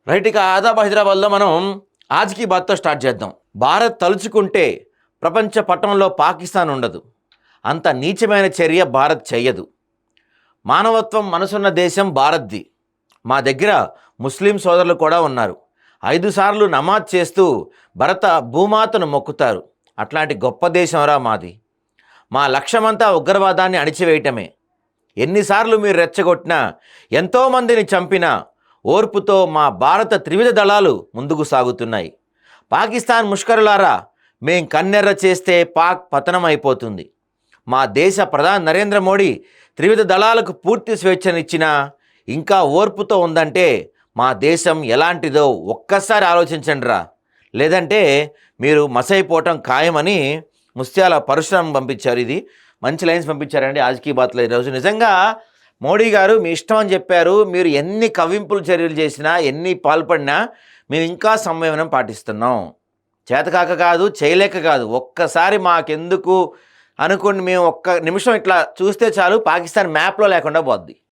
Right, ఇక ఆదాబ్ హైదరాబాద్లో మనం ఆజ్కి బాత్తో స్టార్ట్ చేద్దాం. భారత్ తలుచుకుంటే ప్రపంచ పటంలో పాకిస్తాన్ ఉండదు. అంత నీచమైన చర్య భారత్ చెయ్యదు. మానవత్వం మనసున్న దేశం భారత్ది. మా దగ్గర ముస్లిం సోదరులు కూడా ఉన్నారు. 5 సార్లు నమాజ్ చేస్తూ భరత భూమాతను మొక్కుతారు. అట్లాంటి గొప్ప దేశంరా మాది. మా లక్ష్యమంతా ఉగ్రవాదాన్ని అణిచివేయటమే. ఎన్నిసార్లు మీరు రెచ్చగొట్టినా, ఎంతోమందిని చంపినా ఓర్పుతో మా భారత త్రివిధ దళాలు ముందుకు సాగుతున్నాయి. పాకిస్తాన్ ముష్కరులారా, మేం కన్నెర్ర చేస్తే పాక్ పతనం అయిపోతుంది. మా దేశ ప్రధాని నరేంద్ర మోడీ త్రివిధ దళాలకు పూర్తి స్వేచ్ఛనిచ్చినా ఇంకా ఓర్పుతో ఉందంటే మా దేశం ఎలాంటిదో ఒక్కసారి ఆలోచించండిరా, లేదంటే మీరు మసైపోవటం ఖాయమని ముత్యాల పరశురాం పంపించారు. ఇది మంచి లైన్స్ పంపించారండి ఆజ్కి బాత్లో ఈరోజు. నిజంగా మోడీ గారు మీ ఇష్టం అని చెప్పారు. మీరు ఎన్ని కవ్వింపులు చర్యలు చేసినా, ఎన్ని పాల్పడినా మేము ఇంకా సంయమనం పాటిస్తున్నాం. చేతకాక కాదు, చేయలేక కాదు, ఒక్కసారి మాకెందుకు అనుకుని మేము ఒక్క నిమిషం ఇట్లా చూస్తే చాలు పాకిస్తాన్ మ్యాప్లో లేకుండా పోద్ది.